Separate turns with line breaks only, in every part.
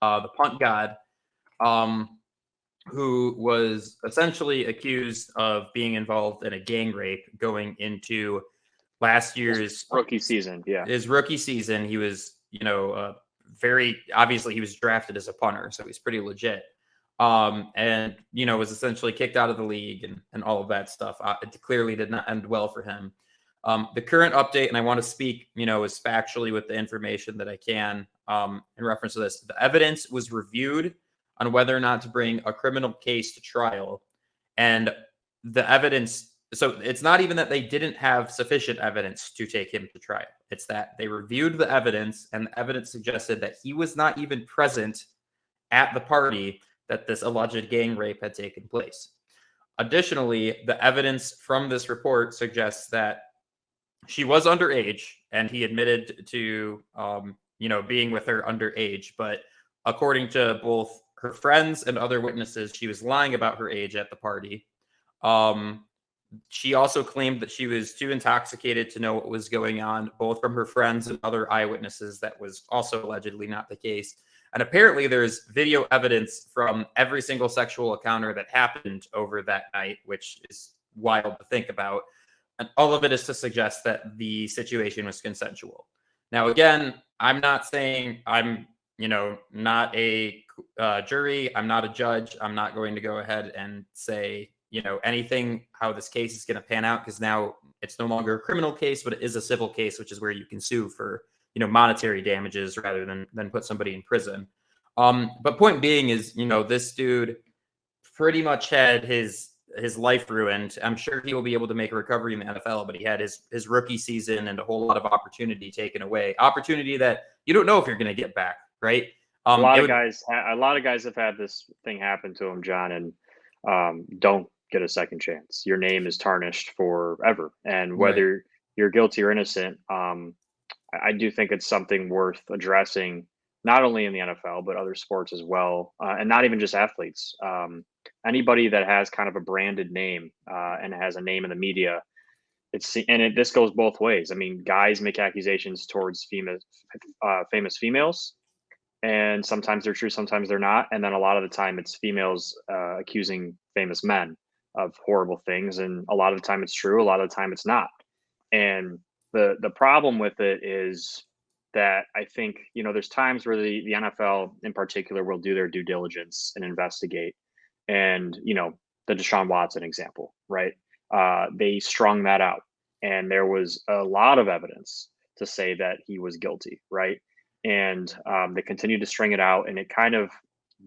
the Punt God, who was essentially accused of being involved in a gang rape going into last year's
rookie season. Yeah,
his rookie season. He was, very obviously he was drafted as a punter, so he's pretty legit. And was essentially kicked out of the league and all of that stuff. It clearly did not end well for him. The current update, and I want to speak, as factually with the information that I can in reference to this. The evidence was reviewed on whether or not to bring a criminal case to trial, and the evidence. So it's not even that they didn't have sufficient evidence to take him to trial. It's that they reviewed the evidence, and the evidence suggested that he was not even present at the party that this alleged gang rape had taken place. Additionally, the evidence from this report suggests that she was underage, and he admitted to, being with her underage. But according to both her friends and other witnesses, she was lying about her age at the party. She also claimed that she was too intoxicated to know what was going on, both from her friends and other eyewitnesses. That was also allegedly not the case. And apparently there's video evidence from every single sexual encounter that happened over that night, which is wild to think about. And all of it is to suggest that the situation was consensual. Now, again, I'm not saying I'm, not a jury. I'm not a judge. I'm not going to go ahead and say, anything, how this case is going to pan out, because now it's no longer a criminal case, but it is a civil case, which is where you can sue for, monetary damages rather than put somebody in prison. But point being is, this dude pretty much had his life ruined. I'm sure he will be able to make a recovery in the NFL, but he had his rookie season and a whole lot of opportunity taken away. Opportunity that you don't know if you're going to get back, right?
A lot of guys have had this thing happen to them, John, and don't get a second chance. Your name is tarnished forever, and whether you're guilty or innocent, I do think it's something worth addressing, not only in the NFL, but other sports as well. And not even just athletes. Anybody that has kind of a branded name and has a name in the media, this goes both ways. I mean, guys make accusations towards famous females, and sometimes they're true, sometimes they're not. And then a lot of the time it's females accusing famous men of horrible things. And a lot of the time it's true, a lot of the time it's not. And the problem with it is that I think, there's times where the NFL in particular will do their due diligence and investigate. And, the Deshaun Watson example, right? They strung that out. And there was a lot of evidence to say that he was guilty, right? And they continued to string it out, and it kind of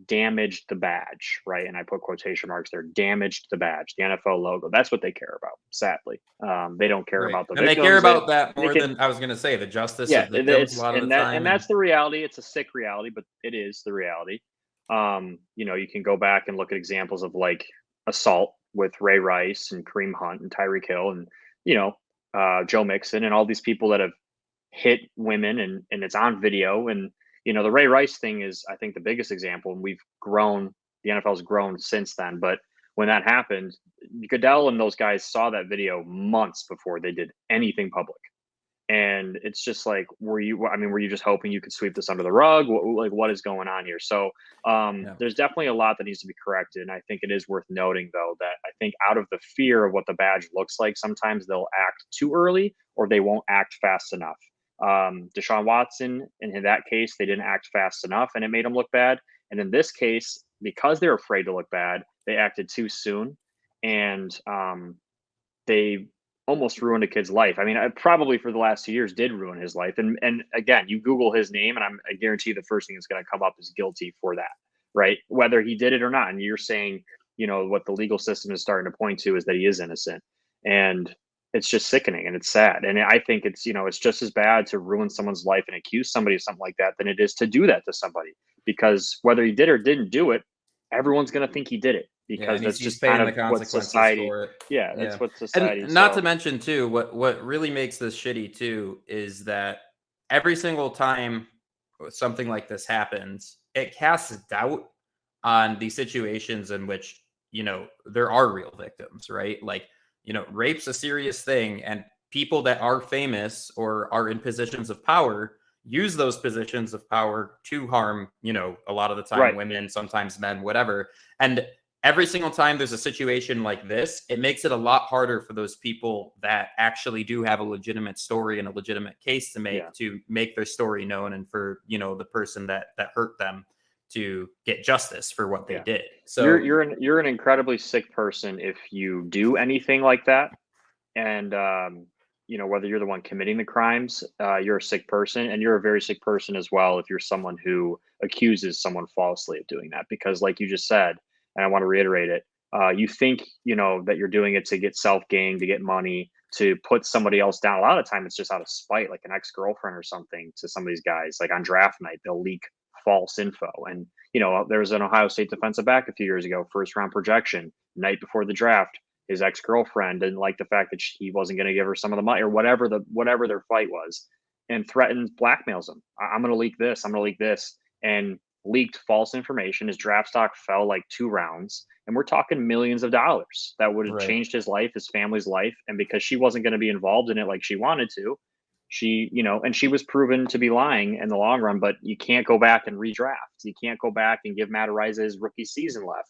damaged the badge, right? And I put quotation marks there, damaged the badge, the NFL logo. That's what they care about, sadly. They don't care about the
victims. And they care about that more than, I was going to say, the justice of the victims a lot of the time.
And that's the reality. It's a sick reality, but it is the reality. You can go back and look at examples of like assault with Ray Rice and Kareem Hunt and Tyreek Hill and, Joe Mixon and all these people that have hit women and it's on video. And the Ray Rice thing is, I think, the biggest example, and the NFL's grown since then. But when that happened, Goodell and those guys saw that video months before they did anything public. And it's just like, were you just hoping you could sweep this under the rug? What is going on here? So there's definitely a lot that needs to be corrected. And I think it is worth noting, though, that I think out of the fear of what the badge looks like, sometimes they'll act too early or they won't act fast enough. Deshaun Watson, in that case, they didn't act fast enough and it made them look bad. And in this case, because they're afraid to look bad, they acted too soon, and they almost ruined a kid's life. I mean, I probably for the last 2 years did ruin his life. And again, you Google his name and I guarantee the first thing that's going to come up is guilty for that, right? Whether he did it or not. And you're saying, what the legal system is starting to point to is that he is innocent. And it's just sickening and it's sad. And I think it's, it's just as bad to ruin someone's life and accuse somebody of something like that than it is to do that to somebody, because whether he did or didn't do it, everyone's going to think he did it, because that's just kind of what society, that's what society.
And not to mention too, what really makes this shitty too, is that every single time something like this happens, it casts doubt on the situations in which, there are real victims, right? Like, rape's a serious thing, and people that are famous or are in positions of power, use those positions of power to harm, a lot of the time
Right.
women, sometimes men, whatever. And every single time there's a situation like this, it makes it a lot harder for those people that actually do have a legitimate story and a legitimate case to make,
Yeah.
to make their story known, and for, the person that hurt them to get justice for what they
Yeah.
did. So
You're an incredibly sick person if you do anything like that. And whether you're the one committing the crimes, you're a sick person, and you're a very sick person as well if you're someone who accuses someone falsely of doing that. Because, like you just said, and I want to reiterate it, you think that you're doing it to get self gain, to get money, to put somebody else down. A lot of the time, it's just out of spite, like an ex girlfriend or something. To some of these guys, like on draft night, they'll leak false info. And there was an Ohio State defensive back a few years ago, first round projection, night before the draft. His ex-girlfriend didn't like the fact that he wasn't going to give her some of the money, or whatever their fight was, and threatens, blackmails him. I'm going to leak this. I'm going to leak this, and leaked false information. His draft stock fell like 2 rounds, and we're talking millions of dollars that would have
right.
changed his life, his family's life. And because she wasn't going to be involved in it like she wanted to, and she was proven to be lying in the long run. But you can't go back and redraft. You can't go back and give Matt Araiza his rookie season left.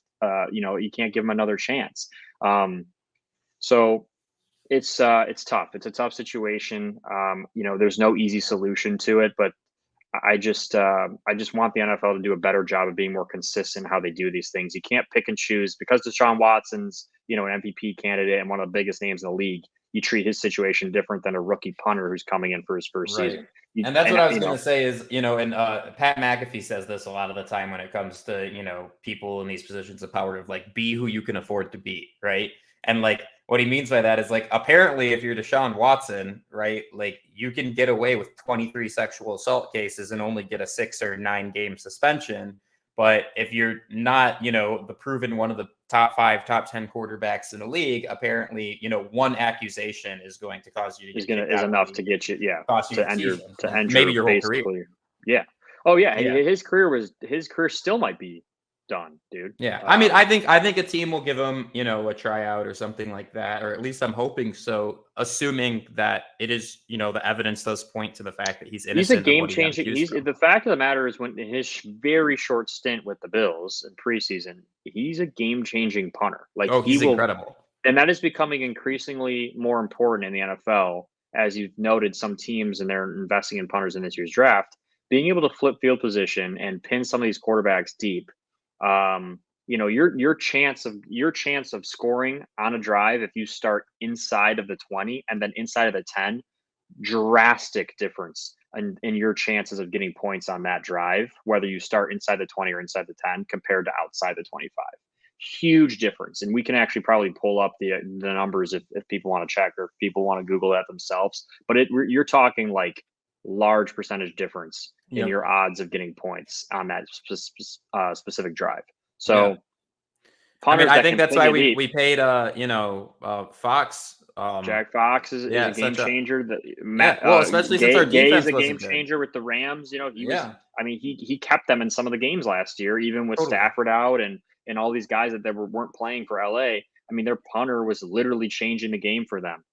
You can't give him another chance. So it's tough. It's a tough situation. There's no easy solution to it, but I just want the NFL to do a better job of being more consistent in how they do these things. You can't pick and choose because Deshaun Watson's, an MVP candidate and one of the biggest names in the league. You treat his situation different than a rookie punter who's coming in for his first season.
And that's what I was going to say is, and Pat McAfee says this a lot of the time when it comes to, people in these positions of power, of like, be who you can afford to be. Right. And like, what he means by that is, like, apparently if you're Deshaun Watson, right, like, you can get away with 23 sexual assault cases and only get a 6 or 9 game suspension. But if you're not, the proven one of the top 5, top 10 quarterbacks in the league, apparently, one accusation is going to cause you to
is enough to get you, to end
maybe your whole
basically
career.
Yeah. Oh yeah. His career still might be done, dude.
Yeah. I mean, I think a team will give him, a tryout or something like that, or at least I'm hoping so, assuming that it is, the evidence does point to the fact that he's innocent.
He's a game changing. The fact of the matter is, when in his very short stint with the Bills in preseason, he's a game changing punter. Like,
he's incredible.
And that is becoming increasingly more important in the NFL, as you've noted. Some teams, and they're investing in punters in this year's draft, being able to flip field position and pin some of these quarterbacks deep. Your chance of scoring on a drive, if you start inside of the 20 and then inside of the 10, drastic difference in your chances of getting points on that drive, whether you start inside the 20 or inside the 10 compared to outside the 25. Huge difference. And we can actually probably pull up the numbers if people want to check, or if people want to Google that themselves. But you're talking like large percentage difference in your odds of getting points on that specific drive. So,
I think that's why we paid Fox.
Jack Fox is a game changer.
Especially since our defense
is a game changer with the Rams. He kept them in some of the games last year, even with Stafford out and all these guys that weren't playing for LA. I mean, their punter was literally changing the game for them.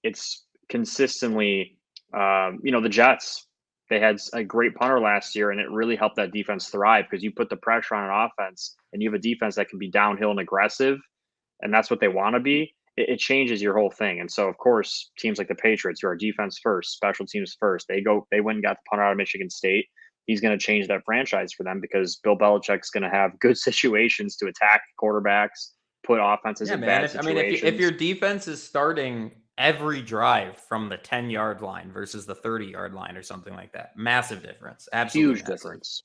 It's consistently, the Jets, they had a great punter last year, and it really helped that defense thrive, because you put the pressure on an offense and you have a defense that can be downhill and aggressive, and that's what they want to be. It changes your whole thing. And so, of course, teams like the Patriots, who are defense first, special teams first, they went and got the punter out of Michigan State. He's going to change that franchise for them, because Bill Belichick's going to have good situations to attack quarterbacks, put offenses in bad situations.
If your defense is starting every drive from the 10-yard line versus the 30-yard line or something like that, massive difference. Absolutely
huge difference.